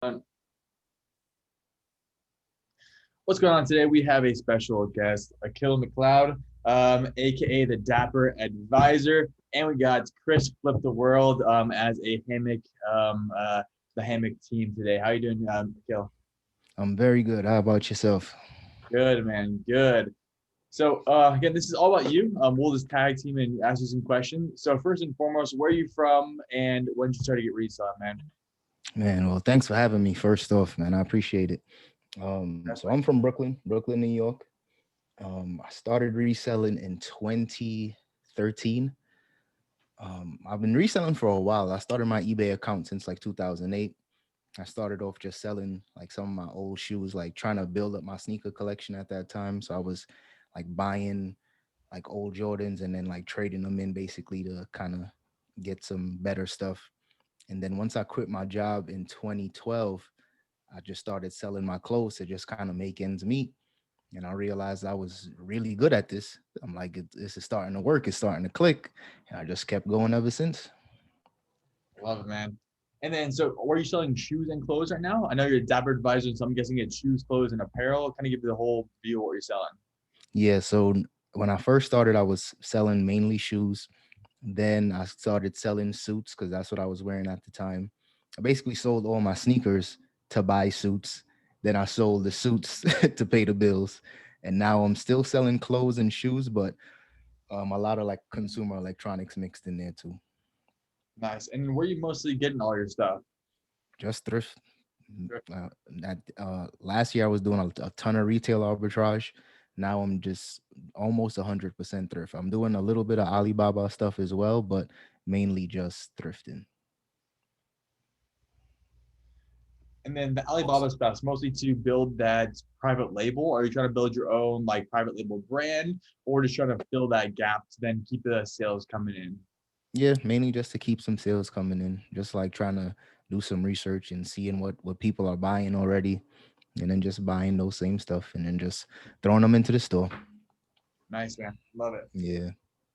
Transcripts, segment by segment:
What's going on today? We have a special guest, Akil McLeod, aka the Dapper Advisor, and we got Chris Flip the World as a hammock, the hammock team today. How you doing, Akil? I'm very good. How about yourself? Good, man. Good. So again, this is all about you. We'll just tag team and ask you some questions. So first and foremost, where are you from, and when did you start to get resale, man? Man, well, thanks for having me first off, man. I appreciate it. So I'm from Brooklyn, New York. I started reselling in 2013. I've been reselling for a while. I started my eBay account since like 2008. I started off just selling like some of my old shoes, like trying to build up my sneaker collection at that time. So I was like buying like old Jordans and then like trading them in basically to kind of get some better stuff. And then once I quit my job in 2012, I just started selling my clothes to just kind of make ends meet. And I realized I was really good at this. I'm like, this is starting to work. It's starting to click. And I just kept going ever since. Love it, man. And then, so are you selling shoes and clothes right now? I know you're a Dapper Advisor, so I'm guessing it's shoes, clothes, and apparel. Kind of give you the whole view of what you're selling. Yeah. So when I first started, I was selling mainly shoes. Then I started selling suits because that's what I was wearing at the time. I basically sold all my sneakers to buy suits. Then I sold the suits to pay the bills. And now I'm still selling clothes and shoes, but a lot of like consumer electronics mixed in there too. Nice. And where are you mostly getting all your stuff? Just thrift. Last year I was doing a ton of retail arbitrage. Now I'm just almost 100% thrift. I'm doing a little bit of Alibaba stuff as well, but mainly just thrifting. And then the Alibaba stuff is mostly to build that private label. Or are you trying to build your own like private label brand, or just trying to fill that gap to then keep the sales coming in? Yeah, mainly just to keep some sales coming in, just like trying to do some research and seeing what people are buying already, and then just buying those same stuff and then just throwing them into the store. Nice, man. Love it. Yeah,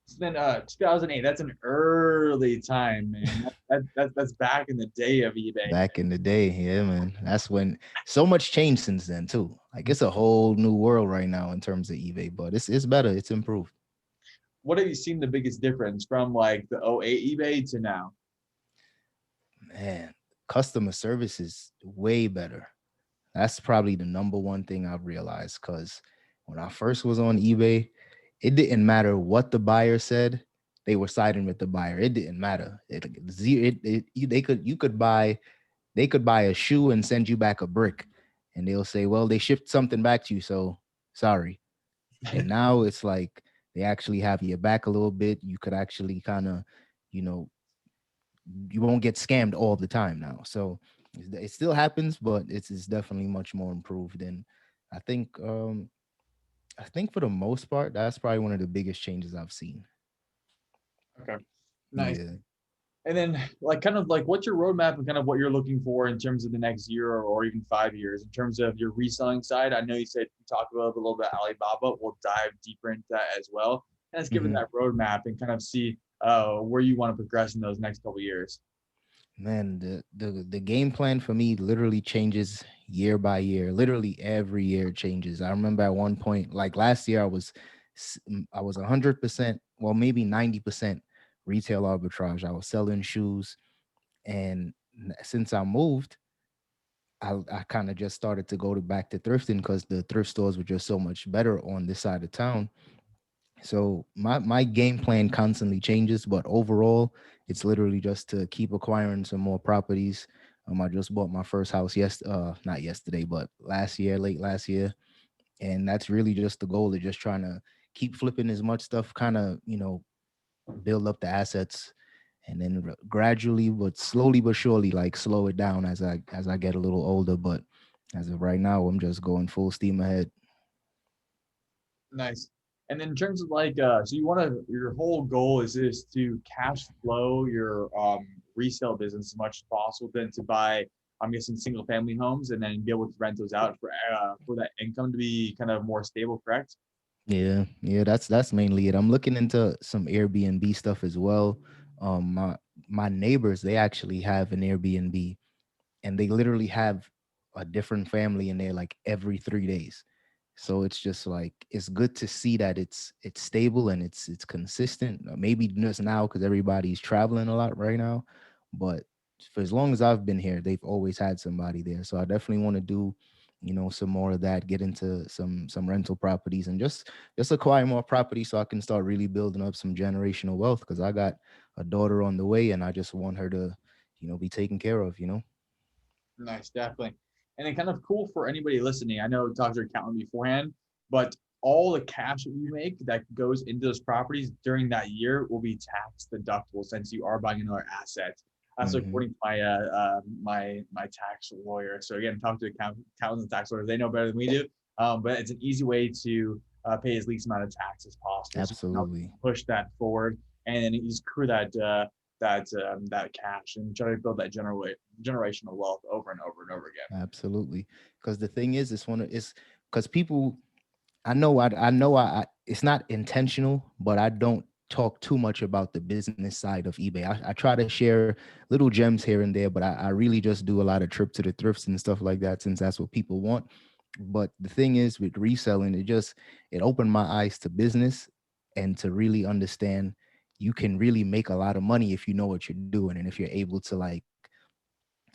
So then 2008, that's an early time, man. That's back in the day of eBay. back in the day, yeah, man. That's when so much changed since then too. Like it's a whole new world right now in terms of eBay, but it's better. It's improved. What have you seen the biggest difference from like the '08 eBay to now? Man, customer service is way better. That's probably the number one thing I've realized because when I first was on eBay, it didn't matter what the buyer said. They were siding with the buyer. It didn't matter. They could buy a shoe and send you back a brick, and they'll say, "Well, they shipped something back to you, so sorry." And now it's like they actually have your back a little bit. You could actually kind of, you know, you won't get scammed all the time now. So it still happens, but it's definitely much more improved. And I think um I think for the most part, that's probably one of the biggest changes I've seen. Okay, nice. Yeah. And then, like, kind of like, what's your roadmap and kind of what you're looking for in terms of the next year or even 5 years in terms of your reselling side? I know you said you talked about a little bit Alibaba. We'll dive deeper into that as well. And let's give it Hmm. that roadmap and kind of see where you want to progress in those next couple of years. Man, the game plan for me literally changes year by year. Literally every year it changes. I remember at one point, like last year, I was 100%, well maybe 90% retail arbitrage. I was selling shoes, and since I moved, I kind of just started to go back to thrifting because the thrift stores were just so much better on this side of town. So my game plan constantly changes, but overall, it's literally just to keep acquiring some more properties. I just bought my first house not yesterday, but last year, late last year, and that's really just the goal of just trying to keep flipping as much stuff, kind of build up the assets, and then gradually but slowly but surely like slow it down as I get a little older. But as of right now, I'm just going full steam ahead. Nice. And then in terms of like, so you want to, your whole goal is to cash flow your resale business as much as possible, then to buy, I'm guessing, single family homes and then be able to rent those out for that income to be kind of more stable, correct? Yeah, yeah, that's mainly it. I'm looking into some Airbnb stuff as well. My neighbors, they actually have an Airbnb, and they literally have a different family in there like every 3 days. So it's just like it's good to see that it's stable and it's consistent. Maybe just now because everybody's traveling a lot right now, but for as long as I've been here, they've always had somebody there. So I definitely want to do, some more of that. Get into some rental properties and just acquire more property so I can start really building up some generational wealth. Because I got a daughter on the way, and I just want her to, be taken care of. Nice, definitely. And then kind of cool for anybody listening. I know talk to your accountant beforehand, but all the cash that you make that goes into those properties during that year will be tax deductible since you are buying another asset. That's according to my tax lawyer. So again, talk to accountants and tax lawyers. They know better than we do. But it's an easy way to pay as least amount of tax as possible. Absolutely. So push that forward, and then you just accrue that cash and try to build that generational wealth over and over and over again. Absolutely. Because the thing is, it's because people, I know it's not intentional, but I don't talk too much about the business side of eBay. I try to share little gems here and there, but I really just do a lot of trip to the thrifts and stuff like that, since that's what people want. But the thing is with reselling, it opened my eyes to business and to really understand you can really make a lot of money if you know what you're doing and if you're able to like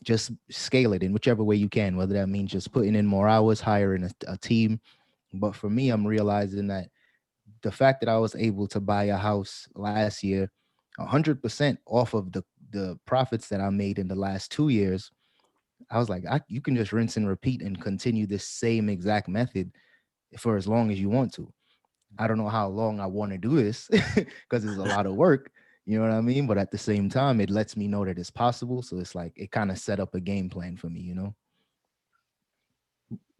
just scale it in whichever way you can, whether that means just putting in more hours, hiring a team. But for me, I'm realizing that the fact that I was able to buy a house last year 100% off of the profits that I made in the last 2 years, I was like, you can just rinse and repeat and continue this same exact method for as long as you want to. I don't know how long I want to do this because it's a lot of work. You know what I mean? But at the same time, it lets me know that it's possible. So it's like it kind of set up a game plan for me.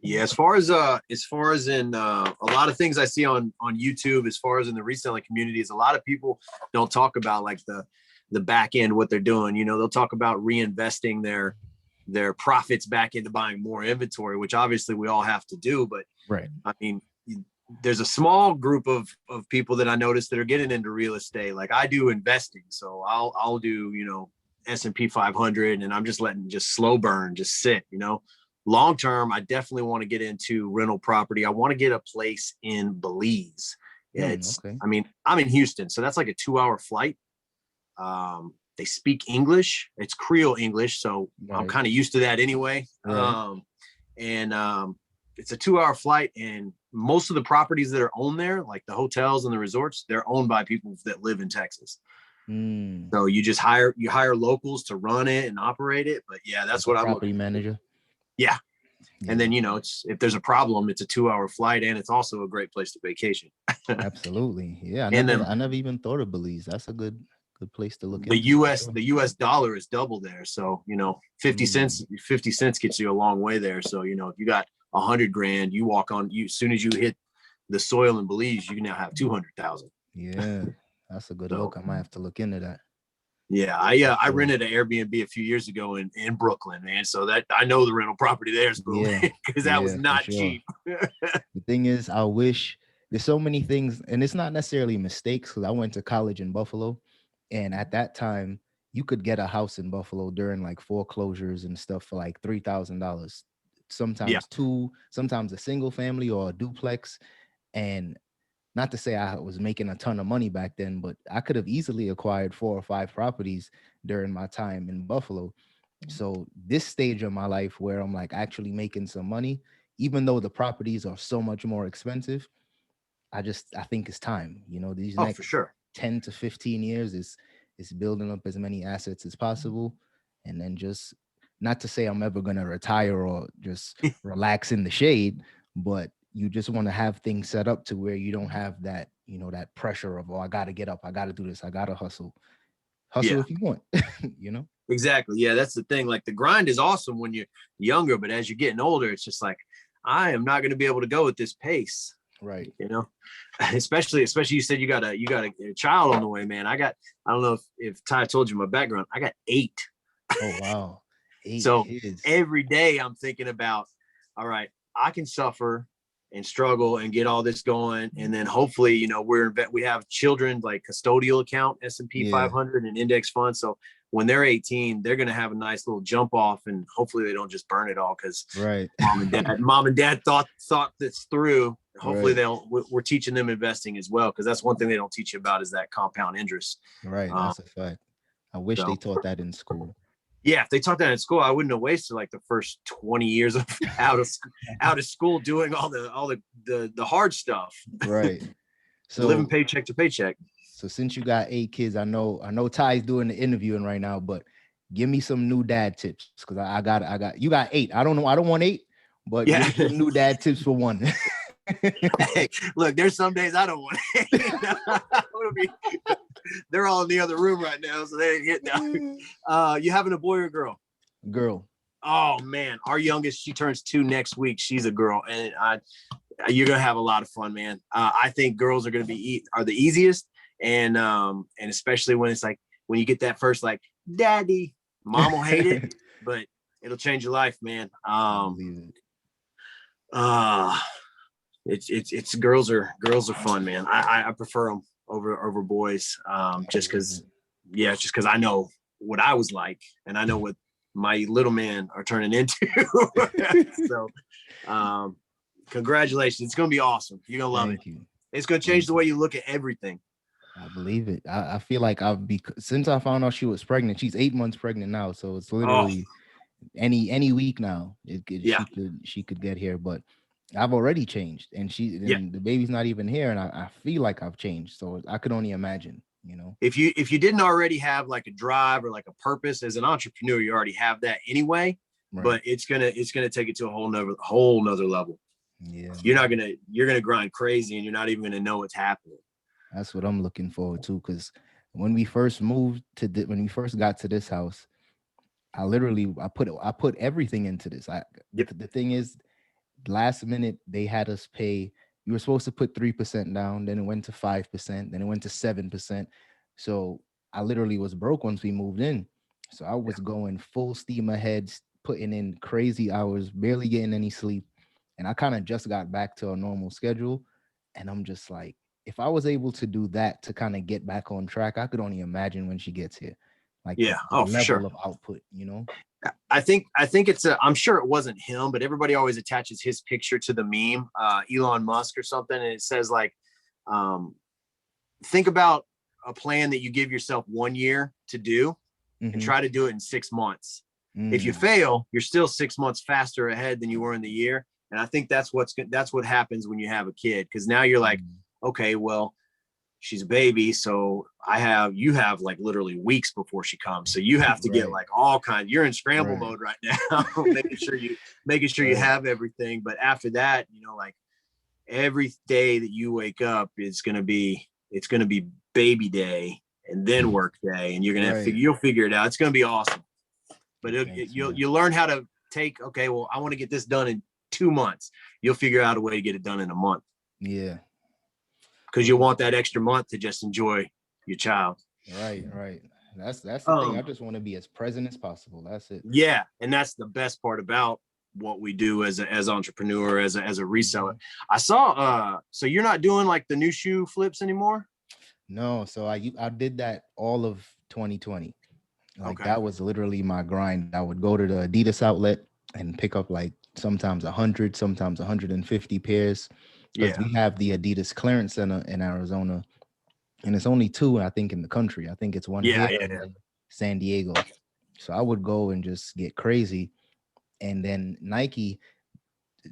Yeah, as far as in a lot of things I see on YouTube, as far as in the reselling communities, a lot of people don't talk about like the back end, what they're doing. They'll talk about reinvesting their profits back into buying more inventory, which obviously we all have to do. But right, I mean, there's a small group of people that I noticed that are getting into real estate. Like I do investing, so I'll do S&P 500, and I'm just letting just slow burn, just sit. Long term, I definitely want to get into rental property. I want to get a place in Belize. okay. I mean, I'm in Houston, so that's like a 2-hour flight. They speak English. It's Creole English, so right. I'm kind of used to that anyway. Right. It's a 2-hour flight, and most of the properties that are owned there, like the hotels and the resorts, they're owned by people that live in Texas. So you just hire locals to run it and operate it. But yeah, that's what I'm property manager. Yeah. And then, if there's a problem, it's a 2-hour flight, and it's also a great place to vacation. Absolutely. Yeah. I never even thought of Belize. That's a good place to look at. The US dollar is double there. So, 50 cents gets you a long way there. So, if you got $100,000, you walk on, as soon as you hit the soil in Belize, you can now have 200,000. Yeah. That's a good look. I might have to look into that. Yeah, I rented an Airbnb a few years ago in Brooklyn, man. So that I know the rental property there is booming because that was not cheap. The thing is, I wish there's so many things, and it's not necessarily mistakes because I went to college in Buffalo, and at that time you could get a house in Buffalo during like foreclosures and stuff for like $3,000, sometimes two, sometimes a single family or a duplex, and not to say I was making a ton of money back then, but I could have easily acquired 4 or 5 properties during my time in Buffalo. So this stage of my life where I'm like actually making some money, even though the properties are so much more expensive, I think it's time, these next for sure 10 to 15 years is building up as many assets as possible. And then just not to say I'm ever going to retire or just relax in the shade, but you just want to have things set up to where you don't have that, that pressure of, I got to get up, I got to do this, I got to hustle if you want, Exactly. Yeah, that's the thing. Like the grind is awesome when you're younger, but as you're getting older, it's just like, I am not going to be able to go at this pace. Right. Especially you said you got a child on the way, man. I don't know if Ty told you my background. I got 8. Oh, wow. 8 so kids. Every day I'm thinking about, all right, I can suffer and struggle and get all this going, and then hopefully we have children like custodial account, S&P 500 and index funds, so when they're 18, they're going to have a nice little jump off, and hopefully they don't just burn it all because mom and dad thought this through. Hopefully we're teaching them investing as well, because that's one thing they don't teach you about is that compound interest. Right. That's a fact. I wish they taught that in school. Yeah, if they taught that in school, I wouldn't have wasted like the first 20 years of out of school doing all the hard stuff. Right. So living paycheck to paycheck. So since you got 8 kids, I know Ty's doing the interviewing right now, but give me some new dad tips, because I got you got 8. I don't know. I don't want 8, but give me some new dad tips for 1. Hey, look, there's some days I don't want 8. They're all in the other room right now, so they ain't hitting out. You having a boy or a girl? Girl. Oh man, our youngest, she turns 2 next week. She's a girl, and you're gonna have a lot of fun, man. I think girls are gonna be the easiest, and especially when it's like when you get that first like daddy, mom will hate it, but it'll change your life, man. It's girls are fun, man. I prefer them over boys, just because I know what I was like, and I know what my little men are turning into. So congratulations, it's gonna be awesome. You're gonna love it. It's gonna change the way you look at everything. I believe it. I feel like since I found out she was pregnant, she's 8 months pregnant now, so it's literally any week now. She could get here, but I've already changed, and the baby's not even here, and I feel like I've changed. So I could only imagine, if you didn't already have like a drive or like a purpose as an entrepreneur, you already have that anyway. Right. But it's gonna take it to a whole nother level. Yeah, you're gonna grind crazy, and you're not even gonna know what's happening. That's what I'm looking forward to, because when we first got to this house, I put everything into this. The thing is, last minute they had us pay. You were supposed to put 3% down, then it went to 5%, then it went to 7%. So I literally was broke once we moved in. So I was going full steam ahead, putting in crazy hours, barely getting any sleep. And I kind of just got back to a normal schedule. And I'm just like, if I was able to do that to kind of get back on track, I could only imagine when she gets here. Like the level of output, I think it's I'm sure it wasn't him, but everybody always attaches his picture to the meme, Elon Musk or something. And it says like, think about a plan that you give yourself 1 year to do and try to do it in 6 months. If you fail, you're still 6 months faster ahead than you were in the year. And I think that's what happens when you have a kid. Cause now you're like, okay, well, she's a baby, so you have like literally weeks before she comes, so you have to get like all kinds. You're in scramble mode right now, making sure you have everything. But after that, like every day that you wake up, it's gonna be baby day and then work day, and you're gonna you'll figure it out. It's gonna be awesome. But you'll learn how to take. Okay, well, I want to get this done in 2 months. You'll figure out a way to get it done in a month. Yeah. Because you want that extra month to just enjoy your child. Right. That's the thing. I just want to be as present as possible. That's it. Yeah, and that's the best part about what we do as entrepreneur, as a reseller. I saw. So you're not doing like the new shoe flips anymore? No. So I did that all of 2020. Like that was literally my grind. I would go to the Adidas outlet and pick up like sometimes 100, sometimes 150 pairs. Because we have the Adidas clearance center in Arizona, and it's only 2, I think, in the country. I think it's one here in San Diego. So I would go and just get crazy. And then Nike,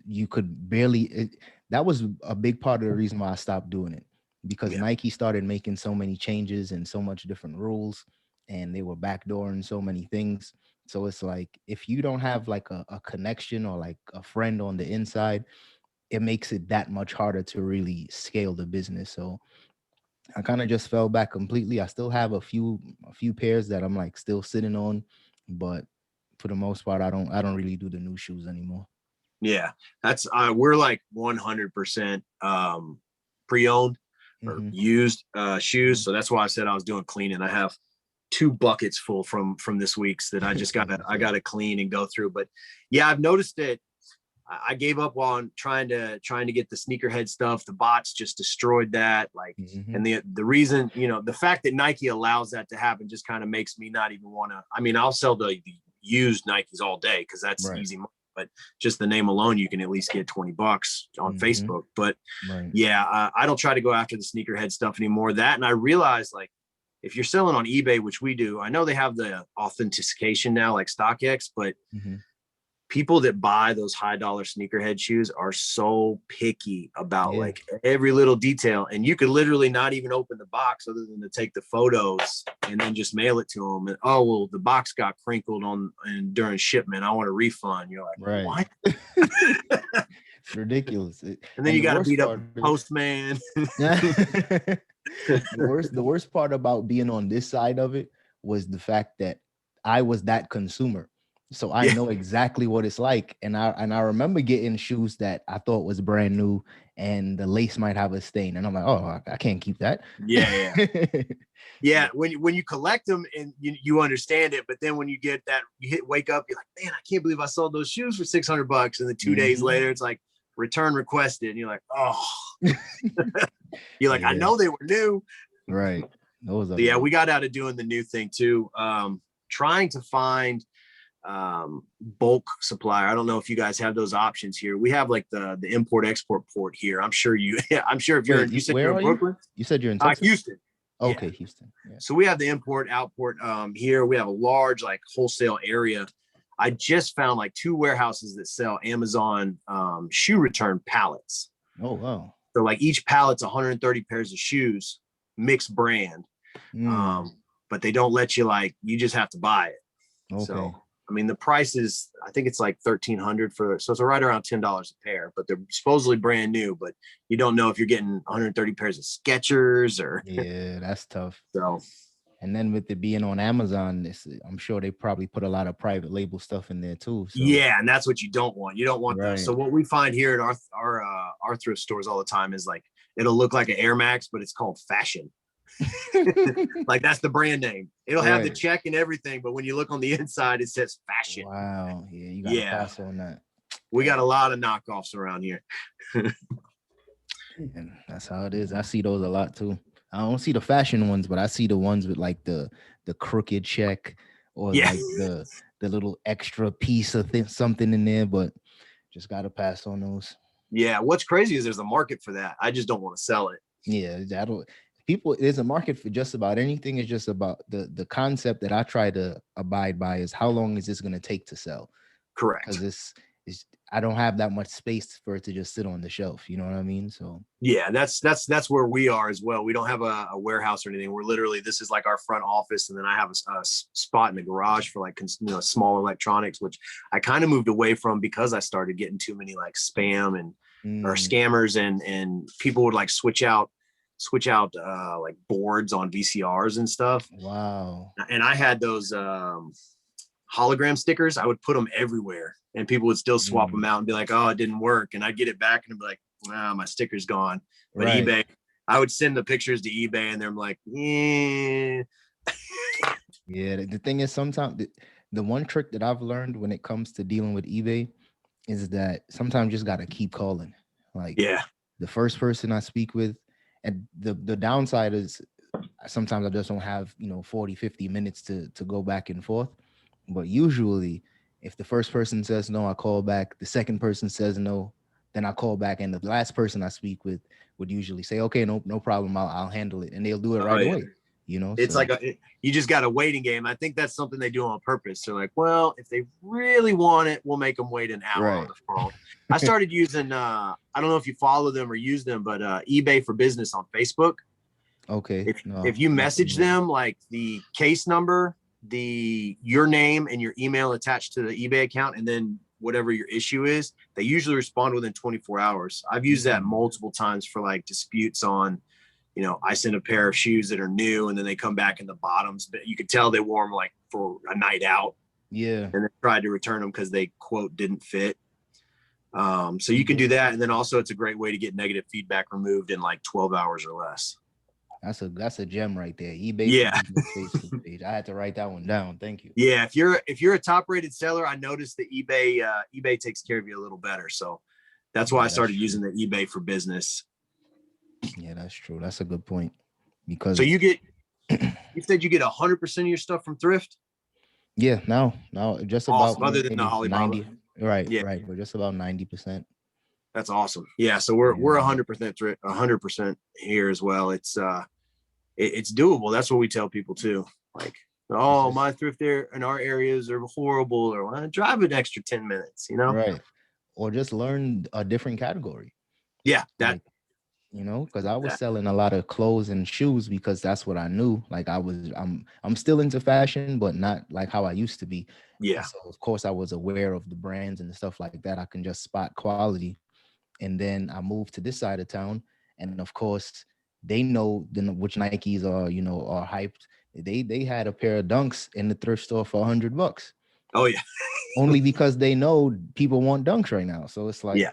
you could barely, that was a big part of the reason why I stopped doing it, because Nike started making so many changes and so much different rules, and they were backdooring so many things. So it's like, if you don't have like a connection or like a friend on the inside, it makes it that much harder to really scale the business. So I kind of just fell back completely. I still have a few pairs that I'm like still sitting on, but for the most part, I don't really do the new shoes anymore. Yeah, that's we're like 100% pre-owned or used shoes. So that's why I said I was doing cleaning. I have 2 buckets full from this week's that I just gotta clean and go through. But yeah, I've noticed that I gave up on trying to get the sneakerhead stuff. The bots just destroyed that. Like, and the reason, you know, the fact that Nike allows that to happen just kind of makes me not even want to. I mean, I'll sell the used Nikes all day because that's easy money. But just the name alone, you can at least get $20 on Facebook. But yeah, I don't try to go after the sneakerhead stuff anymore. That, and I realize, like, if you're selling on eBay, which we do, I know they have the authentication now, like StockX, but people that buy those high dollar sneakerhead shoes are so picky about like every little detail. And you could literally not even open the box other than to take the photos and then just mail it to them. And, oh, well, the box got crinkled during shipment. I want a refund. You're like, what? It's ridiculous. And then you got to beat up the postman. The worst part about being on this side of it was the fact that I was that consumer. So I know exactly what it's like. And I remember getting shoes that I thought was brand new and the lace might have a stain. And I'm like, oh, I can't keep that. Yeah. When you collect them and you understand it, but then when you get that, wake up, you're like, man, I can't believe I sold those shoes for $600. And then 2 days later, it's like return requested. And you're like, oh, you're like, I know they were new. Right. Yeah, we got out of doing the new thing too. Trying to find bulk supplier. I don't know if you guys have those options here. We have like the import export port here. I'm sure if you're you said you're in Brooklyn. You said you're in Texas? Houston. Okay, Houston. Yeah. So we have the import outport here. We have a large like wholesale area. I just found like 2 warehouses that sell Amazon shoe return pallets. Oh wow. So like each pallet's 130 pairs of shoes, mixed brand. But they don't let you you just have to buy it. Okay. So I mean, the price is, I think it's like $1,300 so it's right around $10 a pair, but they're supposedly brand new, but you don't know if you're getting 130 pairs of Skechers or. Yeah, that's tough. So, and then with it being on Amazon, I'm sure they probably put a lot of private label stuff in there too. So. Yeah, and that's what you don't want. You don't want that. So what we find here at our thrift stores all the time is like, it'll look like an Air Max, but it's called Fashion. Like that's the brand name. It'll have the check and everything, but when you look on the inside, it says Fashion. Wow. Yeah, you gotta pass on that. We got a lot of knockoffs around here. And that's how it is. I see those a lot too. I don't see the fashion ones, but I see the ones with like the crooked check or like the little extra piece of something in there, but just gotta pass on those. Yeah, what's crazy is there's a market for that. I just don't want to sell it. Yeah, there's a market for just about anything. It's just about the concept that I try to abide by is how long is this going to take to sell? Correct. Because I don't have that much space for it to just sit on the shelf. You know what I mean? So yeah, that's where we are as well. We don't have a warehouse or anything. We're literally, this is like our front office, and then I have a spot in the garage for like small electronics, which I kind of moved away from because I started getting too many like spam or scammers and people would like switch out like boards on VCRs and stuff. Wow. And I had those hologram stickers. I would put them everywhere and people would still swap them out and be like, oh, it didn't work. And I'd get it back and I'd be like, my sticker's gone. But eBay, I would send the pictures to eBay and they're like, yeah. Yeah, the thing is sometimes the one trick that I've learned when it comes to dealing with eBay is that sometimes you just got to keep calling. Like the first person I speak with, and the downside is sometimes I just don't have, 40, 50 minutes to go back and forth. But usually if the first person says no, I call back. The second person says no, then I call back. And the last person I speak with would usually say, okay, no problem. I'll handle it. And they'll do it right away. It's like you just got a waiting game. I think that's something they do on purpose. They're like, well, if they really want it, we'll make them wait an hour on the phone. I started using, I don't know if you follow them or use them, but eBay for Business on Facebook. Okay. If you message them like the case number, your name and your email attached to the eBay account, and then whatever your issue is, they usually respond within 24 hours. I've used that multiple times for like disputes on, I send a pair of shoes that are new and then they come back in the bottoms, but you could tell they wore them like for a night out. Yeah. And they tried to return them because they quote didn't fit. So you can do that. And then also it's a great way to get negative feedback removed in like 12 hours or less. That's a gem right there. eBay Yeah. for Business Facebook page. I had to write that one down. Thank you. Yeah, if you're a top rated seller, I noticed that eBay takes care of you a little better. So that's why I started using the eBay for Business. Yeah, that's true. That's a good point. Because so you said you get 100% of your stuff from thrift? Yeah, now just about awesome. Other than the Alibaba. 90. Right, yeah. right. We're just about 90%. That's awesome. Yeah, so we're 100% thrift, 100% here as well. It's doable. That's what we tell people too. Like, oh, my thrift there in our areas are horrible, or well, drive an extra 10 minutes, you know? Right. Or just learn a different category. Yeah, that, because I was selling a lot of clothes and shoes because that's what I knew. Like I'm still into fashion, but not like how I used to be. Yeah. So of course I was aware of the brands and stuff like that. I can just spot quality. And then I moved to this side of town, and of course they know which Nikes are hyped. They had a pair of Dunks in the thrift store for $100. Oh yeah. Only because they know people want Dunks right now. So it's like, yeah.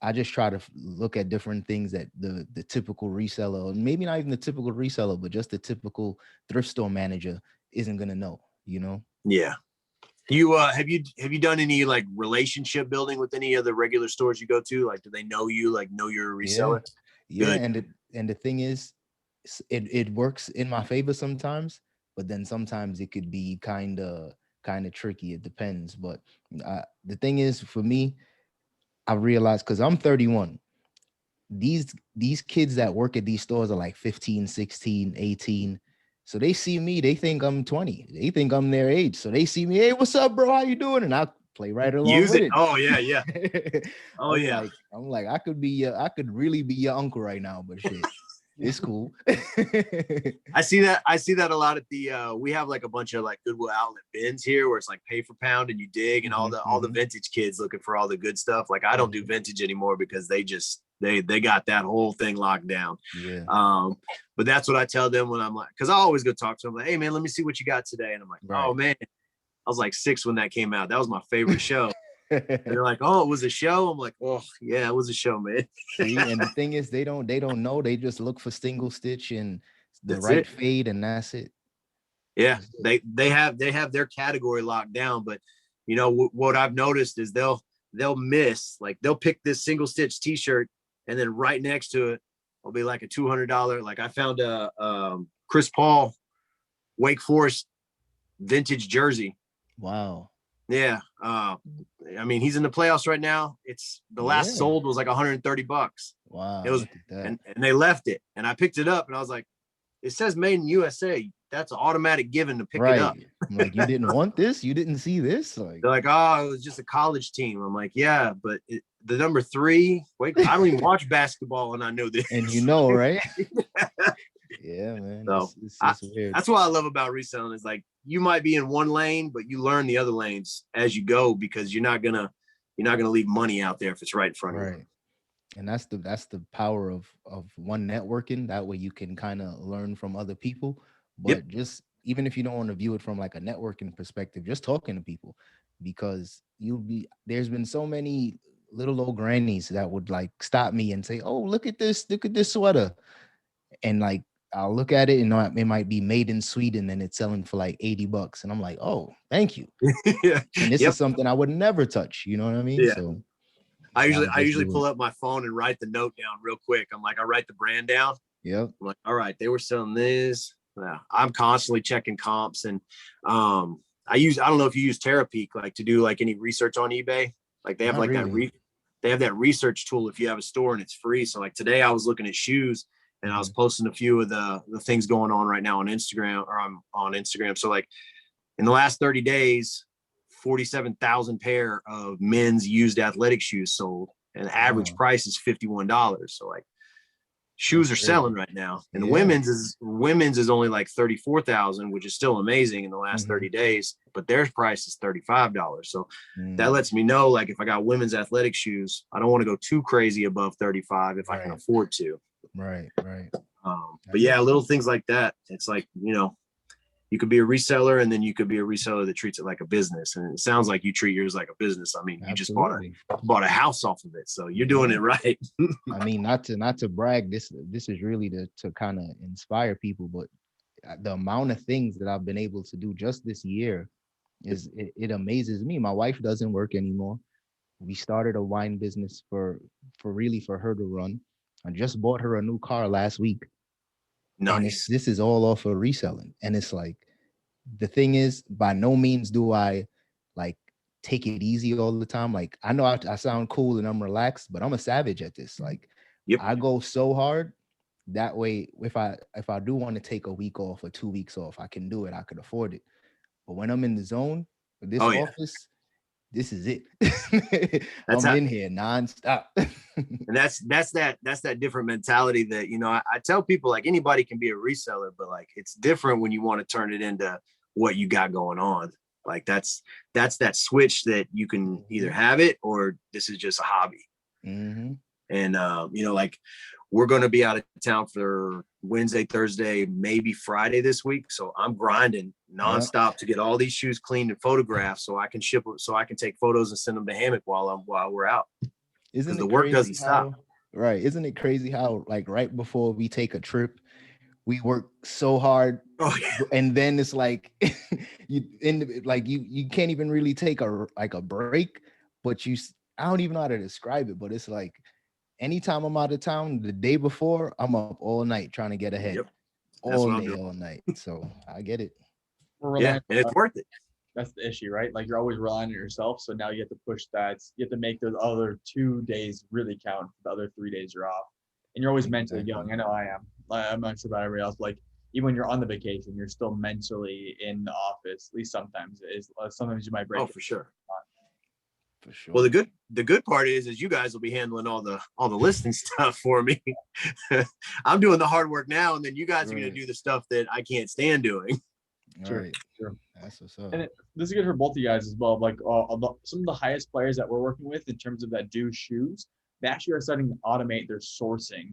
I just try to look at different things that the typical reseller, maybe not even the typical reseller, but just the typical thrift store manager isn't gonna know, Yeah. You have you done any like relationship building with any of the regular stores you go to? Like, do they know you? Like, know you're a reseller? Yeah. And the thing is, it works in my favor sometimes, but then sometimes it could be kind of tricky. It depends. But the thing is, for me, I realized, because I'm 31, these kids that work at these stores are like 15, 16, 18. So they see me, they think I'm 20. They think I'm their age. So they see me, hey, what's up, bro? How you doing? And I play right along with it. Oh yeah, yeah. Oh yeah. I'm like, I could really be your uncle right now, but shit, it's cool. I see that a lot at the we have like a bunch of like Goodwill outlet bins here where it's like pay for pound and you dig, and all the vintage kids looking for all the good stuff. Like, I don't do vintage anymore because they got that whole thing locked down. Yeah. But that's what I tell them when I'm like, because I always go talk to them like, hey man, let me see what you got today. And I'm like, oh man, I was like 6 when that came out. That was my favorite show. And they're like, oh, it was a show. I'm like, oh yeah, it was a show, man. See, and the thing is, they don't know. They just look for single stitch and the right fade, and that's it. Yeah, they have their category locked down. But what I've noticed is they'll miss, like, they'll pick this single stitch t-shirt, and then right next to it will be like a $200. Like, I found a Chris Paul Wake Forest vintage jersey. Wow. Yeah. I mean, he's in the playoffs right now. It's the last sold was like $130. Wow. It was, and they left it, and I picked it up, and I was like, it says made in USA. That's an automatic given to pick it up. I'm like, you didn't want this? You didn't see this? Like, they're like, oh, it was just a college team. I'm like, yeah, but the number 3, wait, I don't even watch basketball, and I know this. And right? Yeah, man. So it's weird. That's what I love about reselling, is like, you might be in one lane, but you learn the other lanes as you go, because you're not gonna leave money out there if it's right in front of you. And that's the power of one, networking. That way you can kind of learn from other people. But just, even if you don't want to view it from like a networking perspective, just talking to people, because there's been so many little old grannies that would like stop me and say, oh, look at this sweater. And like, I'll look at it and it might be made in Sweden and it's selling for like $80. And I'm like, oh, thank you. Yeah. And this is something I would never touch. You know what I mean? Yeah. So I usually pull up my phone and write the note down real quick. I'm like, I write the brand down. Yep. I'm like, all right, they were selling this. Yeah. I'm constantly checking comps, and I don't know if you use Terapeak, like, to do like any research on eBay. Like, they have like they have that research tool if you have a store, and it's free. So like today I was looking at shoes, and I was posting a few of the things going on right now on Instagram, or I'm on Instagram. So like, in the last 30 days, 47,000 pair of men's used athletic shoes sold, and the average price is $51. So like, shoes are selling right now, and the women's is only like 34,000, which is still amazing in the last 30 days, but their price is $35. So that lets me know, like, if I got women's athletic shoes, I don't want to go too crazy above 35 if I can afford to. Right. But yeah, little things like that. It's like, You could be a reseller, and then you could be a reseller that treats it like a business. And it sounds like you treat yours like a business. I mean, you just bought a house off of it, so you're doing it right. I mean, not to brag. This is really to kind of inspire people, but the amount of things that I've been able to do just this year it amazes me. My wife doesn't work anymore. We started a wine business for her to run. I just bought her a new car last week. Nice. And this is all off of reselling. And it's like, the thing is, by no means do I like take it easy all the time. Like, I know I sound cool and I'm relaxed, but I'm a savage at this. Like, I go so hard. That way, if I do want to take a week off or 2 weeks off, I can do it. I could afford it. But when I'm in the zone with this office, this is it. I'm in here nonstop. And that's that different mentality that, you know, I tell people, like, anybody can be a reseller, but like, it's different when you want to turn it into what you got going on. Like, that's that switch that you can either have it or this is just a hobby. Mm-hmm. And you know, like, we're going to be out of town for Wednesday, Thursday, maybe Friday this week. So I'm grinding nonstop to get all these shoes cleaned and photographed so I can ship, so I can take photos and send them to HAMMOQ while we're out. Isn't the work doesn't stop. Right. Isn't it crazy how, like, right before we take a trip, we work so hard, and then it's like you can't even really take a break, but I don't even know how to describe it, but it's like, anytime I'm out of town, the day before, I'm up all night trying to get ahead. All night. So I get it. Yeah, and it's worth it. That's the issue, right? Like, you're always relying on yourself. So now you have to push that. You have to make those other 2 days really count. The other 3 days you're off. And you're always mentally going. I know I am. I'm not sure about everybody else. Like, even when you're on the vacation, you're still mentally in the office. At least sometimes. Sometimes you might break. Oh, for sure. For sure. Well, the good part is you guys will be handling all the listing stuff for me. I'm doing the hard work now, and then you guys are going to do the stuff that I can't stand doing. Sure. That's what's up. And this is good for both of you guys as well. Like, some of the highest players that we're working with in terms of that do shoes, they actually are starting to automate their sourcing.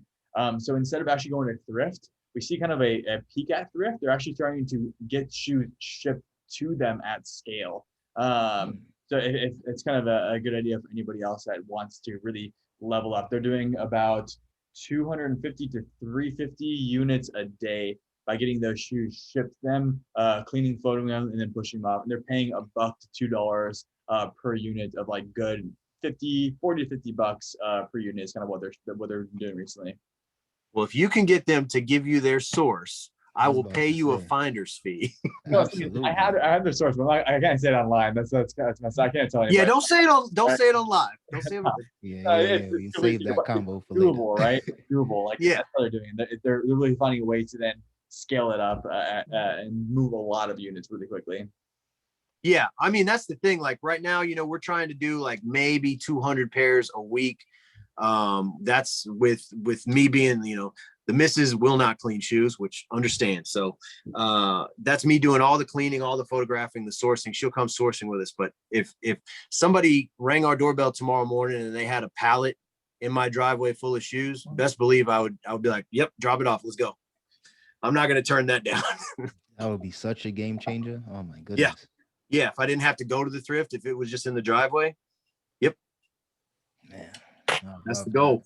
So instead of actually going to thrift, we see kind of a peak at thrift. They're actually starting to get shoes shipped to them at scale. So it's kind of a good idea for anybody else that wants to really level up. They're doing about 250 to 350 units a day by getting those shoes shipped them, cleaning, photoing them, and then pushing them up. And they're paying $1 to $2 per unit of like good 40 to 50 bucks per unit is kind of what they're doing recently. Well, if you can get them to give you their source, I will pay you a finder's fee. I have the source, but I can't say it online. That's I can't tell anybody. Yeah, don't say it on live. Don't say it. We save that combo for doable, later. right? Doable. Like, that's what they're doing. They're really finding a way to then scale it up and move a lot of units really quickly. Yeah, I mean, that's the thing. Like, right now, you know, we're trying to do like maybe 200 pairs a week. That's with me being, you know, the missus will not clean shoes, which understand. So that's me doing all the cleaning, all the photographing, the sourcing. She'll come sourcing with us. But if somebody rang our doorbell tomorrow morning and they had a pallet in my driveway full of shoes, best believe I would be like, yep, drop it off. Let's go. I'm not going to turn that down. That would be such a game changer. Oh my goodness. Yeah. If I didn't have to go to the thrift, if it was just in the driveway. Yep. Man. That's the goal.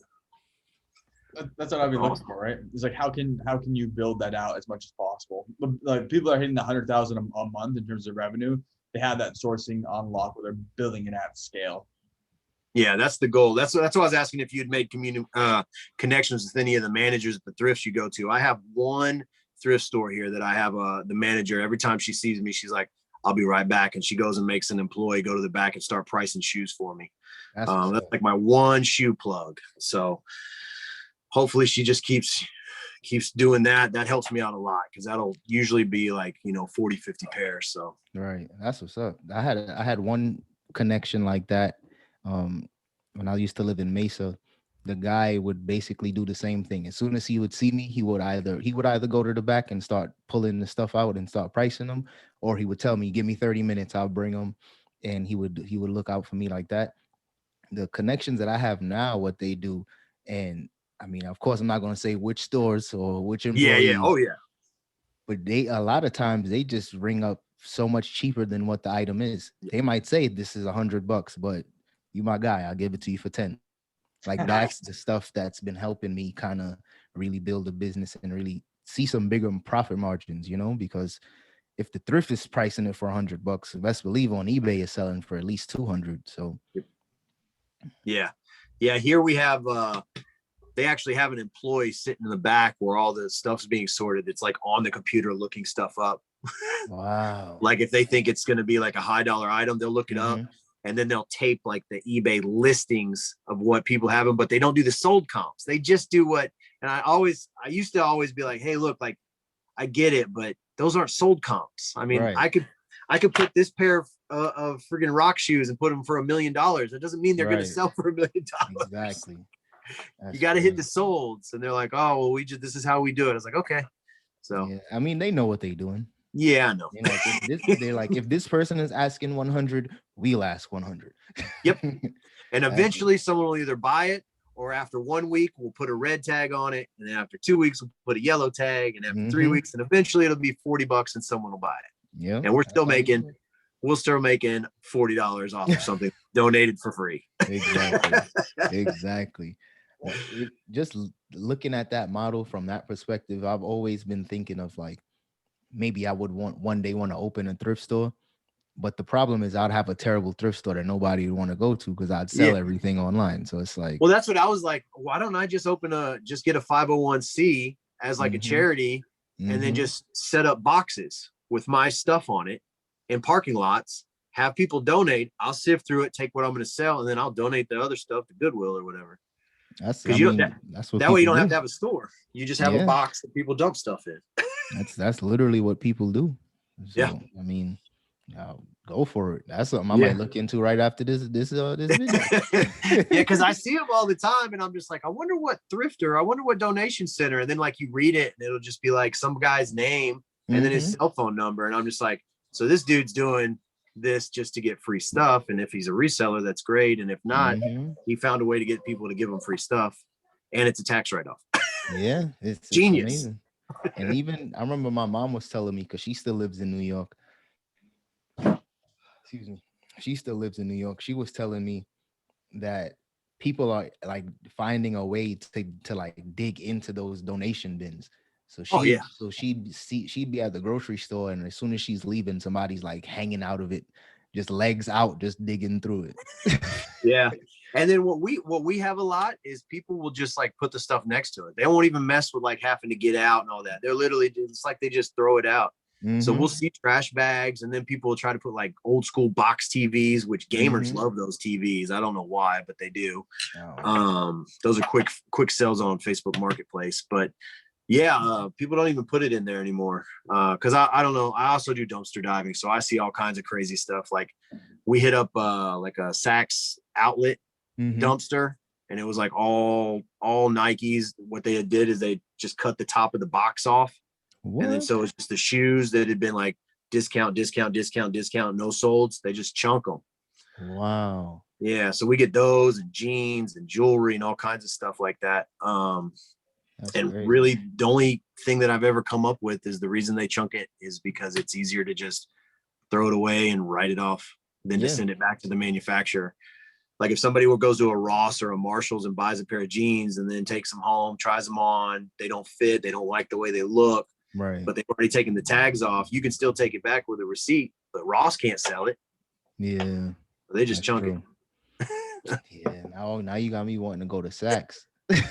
That's what I've been looking for, right? It's like, how can you build that out as much as possible? Like, people are hitting the 100,000 a month in terms of revenue. They have that sourcing on lock where they're building it at scale. Yeah, that's the goal. That's what I was asking, if you'd made connections with any of the managers at the thrifts you go to. I have one thrift store here that I have the manager. Every time she sees me, she's like, I'll be right back. And she goes and makes an employee go to the back and start pricing shoes for me. That's like my one shoe plug. So hopefully she just keeps doing that. That helps me out a lot, because that'll usually be like, 40, 50 pairs. So right. That's what's up. I had one connection like that. When I used to live in Mesa, the guy would basically do the same thing. As soon as he would see me, he would either go to the back and start pulling the stuff out and start pricing them, or he would tell me, give me 30 minutes, I'll bring them. And he would look out for me like that. The connections that I have now, what they do, and I mean, of course, I'm not going to say which stores or which employees. Yeah. Oh, yeah. but a lot of times they just ring up so much cheaper than what the item is. They might say this is $100, but you my guy, I'll give it to you for 10. Like that's the stuff that's been helping me kind of really build a business and really see some bigger profit margins, because if the thrift is pricing it for $100, best believe on eBay is selling for at least 200. So yeah. Here we have, they actually have an employee sitting in the back where all the stuff's being sorted. It's like on the computer looking stuff up. Wow. Like if they think it's going to be like a high dollar item, they'll look it up, and then they'll tape like the eBay listings of what people have them, but they don't do the sold comps. They just do what, and I used to always be like, hey, look, like I get it, but those aren't sold comps. I mean, I could put this pair of friggin' rock shoes and put them for $1 million. It doesn't mean they're going to sell for $1 million. Exactly. You got to hit the solds, and they're like, oh, well, this is how we do it. I was like, okay. So yeah, I mean, they know what they're doing. Yeah, I know. They're like, if this person is asking 100, we'll ask 100. Yep. And eventually someone will either buy it, or after 1 week, we'll put a red tag on it. And then after 2 weeks, we'll put a yellow tag. And after 3 weeks, and eventually it'll be $40 and someone will buy it. Yeah. And we'll start making $40 off of something donated for free. Exactly. Just looking at that model from that perspective, I've always been thinking of like, maybe I would one day want to open a thrift store, but the problem is I'd have a terrible thrift store that nobody would want to go to because I'd sell everything online. So it's like, well, that's what I was like. Why don't I just get a 501c as like a charity, and then just set up boxes with my stuff on it in parking lots, have people donate. I'll sift through it, take what I'm going to sell, and then I'll donate the other stuff to Goodwill or whatever. That's because that's what that way you don't do. have to have a store. You just have a box that people dump stuff in. That's literally what people do. So, I mean, go for it. That's something I might look into right after this video. Yeah, because I see them all the time, and I'm just like, I wonder what thrifter, I wonder what donation center, and then like you read it, and it'll just be like some guy's name and then his cell phone number, and I'm just like, so this dude's doing this just to get free stuff, and if he's a reseller, that's great, and if not, he found a way to get people to give him free stuff, and it's a tax write-off. Yeah, it's genius. Amazing. And even I remember my mom was telling me, because she still lives in New York. Excuse me. She still lives in New York. She was telling me that people are like finding a way to like dig into those donation bins. So she'd be at the grocery store, and as soon as she's leaving, somebody's like hanging out of it, just legs out, just digging through it. Yeah. And then what we have a lot is people will just like put the stuff next to it. They won't even mess with like having to get out and all that. They're literally, it's like they just throw it out. So we'll see trash bags, and then people will try to put like old school box TVs, which gamers love those TVs. I don't know why, but they do. Those are quick sales on Facebook Marketplace. But yeah, people don't even put it in there anymore. Because I don't know. I also do dumpster diving, so I see all kinds of crazy stuff. Like we hit up like a Saks outlet dumpster, and it was like all Nikes. What they did is they just cut the top of the box off. What? And then so it's just the shoes that had been like discount, no solds. They just chunk them. Wow. Yeah. So we get those and jeans and jewelry and all kinds of stuff like that. And great. Really the only thing that I've ever come up with is the reason they chunk it is because it's easier to just throw it away and write it off than to send it back to the manufacturer. Like if somebody goes to a Ross or a Marshalls and buys a pair of jeans and then takes them home, tries them on, they don't fit, they don't like the way they look, right? But they've already taken the tags off. You can still take it back with a receipt, but Ross can't sell it. Yeah, they just chunk it. Yeah, now you got me wanting to go to Saks.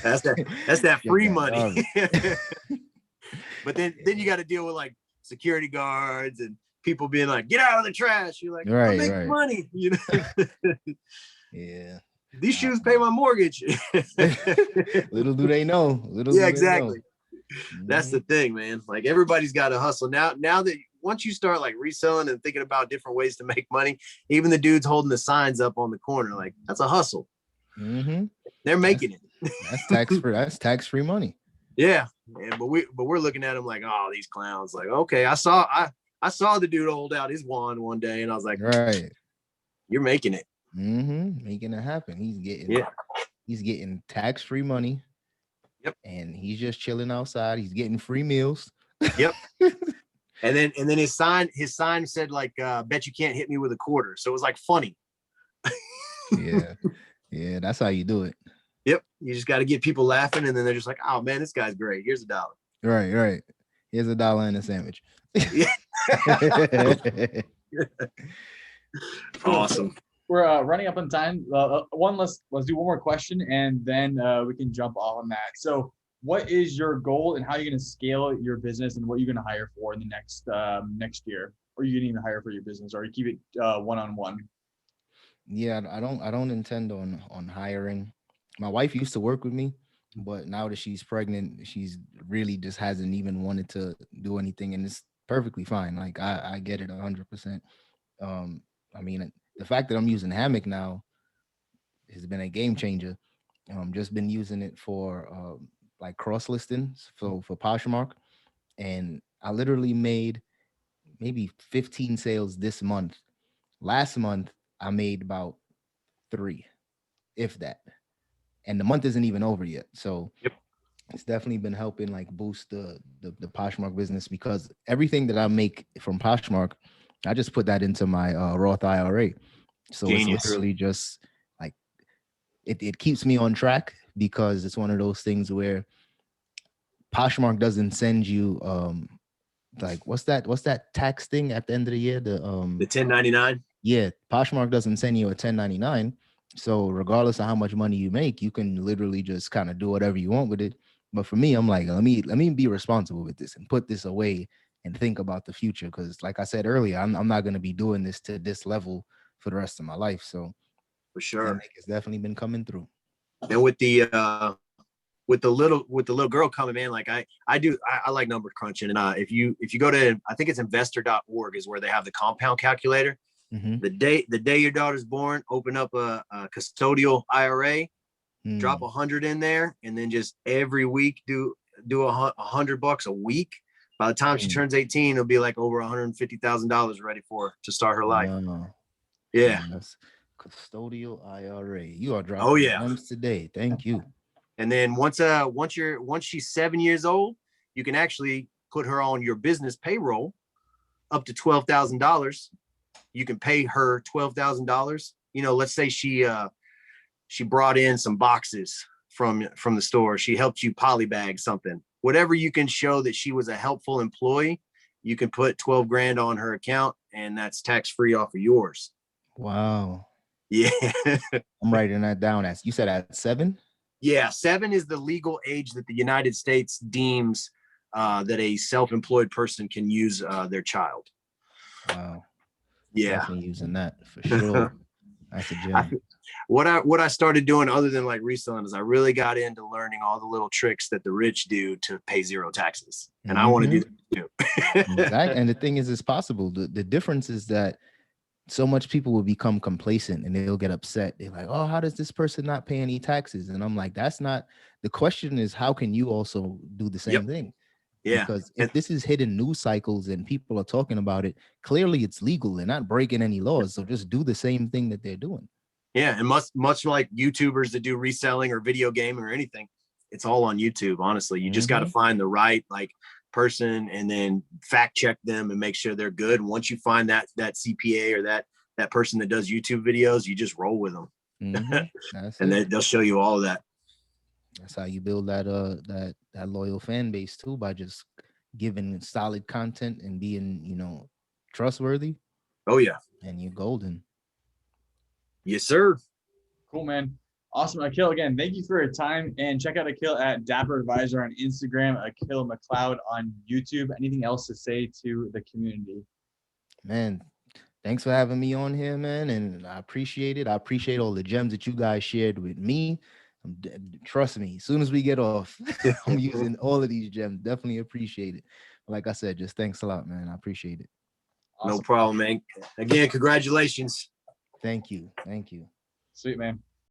That's that free money. But then you got to deal with like security guards and people being like, "Get out of the trash." You're like, "I'm making money," you know. Yeah. These shoes pay my mortgage. Little do they know. Exactly. That's the thing, man. Like everybody's got to hustle. Now that once you start like reselling and thinking about different ways to make money, even the dudes holding the signs up on the corner, like that's a hustle. They're making it. That's tax-free. That's tax-free money. Yeah. But we're looking at them like, oh, these clowns. Like, okay, I saw the dude hold out his wand one day, and I was like, right, you're making it. Making it happen. He's getting tax-free money. Yep. And he's just chilling outside. He's getting free meals. Yep. And then his sign said like, bet you can't hit me with a quarter. So it was like funny. Yeah. Yeah, that's how you do it. Yep. You just got to get people laughing, and then they're just like, oh man, this guy's great. Here's $1. Right. Here's $1 and a sandwich. Yeah. Awesome. We're running up on time. Let's do one more question, and then we can jump off on that. So, what is your goal, and how are you going to scale your business, and what are you going to hire for in the next year? Or you didn't even hire for your business, or you keep it one-on-one? Yeah, I don't intend on hiring. My wife used to work with me, but now that she's pregnant, she's really just hasn't even wanted to do anything, and it's perfectly fine. Like I get it 100%. I mean, the fact that I'm using HAMMOQ now has been a game changer. Just been using it for like cross listings for Poshmark, and I literally made maybe 15 sales this month. Last month I made about 3, if that, and the month isn't even over yet. So yep. It's definitely been helping like boost the Poshmark business, because everything that I make from Poshmark, I just put that into my Roth IRA. So Genius. It's literally just like it keeps me on track, because it's one of those things where Poshmark doesn't send you like what's that tax thing at the end of the year? The 1099. Yeah, Poshmark doesn't send you a 1099. So regardless of how much money you make, you can literally just kind of do whatever you want with it. But for me, I'm like, let me be responsible with this and put this away and think about the future. Because like I said earlier, I'm not going to be doing this to this level for the rest of my life. So for sure, it's definitely been coming through. And with the little girl coming in, like I like number crunching. And if you go to, I think it's investor.org is where they have the compound calculator. Mm-hmm. The day your daughter's born, open up a custodial IRA, drop 100 in there, and then just every week do $100 a week. By the time she turns 18, it'll be like over $150,000 ready for her to start her life. Yeah. Yes. Custodial IRA. You are dropping gems today. Thank you. And then once she's 7 years old, you can actually put her on your business payroll up to $12,000. You can pay her $12,000. You know, let's say she brought in some boxes from the store. She helped you polybag something. Whatever you can show that she was a helpful employee, you can put 12 grand on her account, and that's tax free off of yours. Wow. Yeah. I'm writing that down. As you said, at 7? Yeah, 7 is the legal age that the United States deems that a self-employed person can use their child. Wow. Yeah. Definitely using that for sure. That's a gem. What I started doing other than like reselling is I really got into learning all the little tricks that the rich do to pay zero taxes. And I want to do that too. Exactly. And the thing is, it's possible. The difference is that so much people will become complacent and they'll get upset. They're like, oh, how does this person not pay any taxes? And I'm like, that's not the question. Is how can you also do the same thing? Yeah. Because if this is hidden news cycles and people are talking about it, clearly it's legal. They're not breaking any laws. So just do the same thing that they're doing. Yeah. And much like YouTubers that do reselling or video gaming or anything, it's all on YouTube. Honestly, you just got to find the right person and then fact check them and make sure they're good. And once you find that CPA or that person that does YouTube videos, you just roll with them. And they'll show you all of that. That's how you build that loyal fan base too, by just giving solid content and being, trustworthy. Oh yeah. And you're golden. Yes, sir. Cool, man. Awesome. Akil, again, thank you for your time, and check out Akil at Dapper Advisor on Instagram, Akil McLeod on YouTube. Anything else to say to the community? Man, thanks for having me on here, man. And I appreciate it. I appreciate all the gems that you guys shared with me. Trust me, as soon as we get off, I'm using all of these gems. Definitely appreciate it. Like I said, just thanks a lot, man. I appreciate it. Awesome. No problem, man. Again, congratulations. Thank you. Thank you. Sweet, man.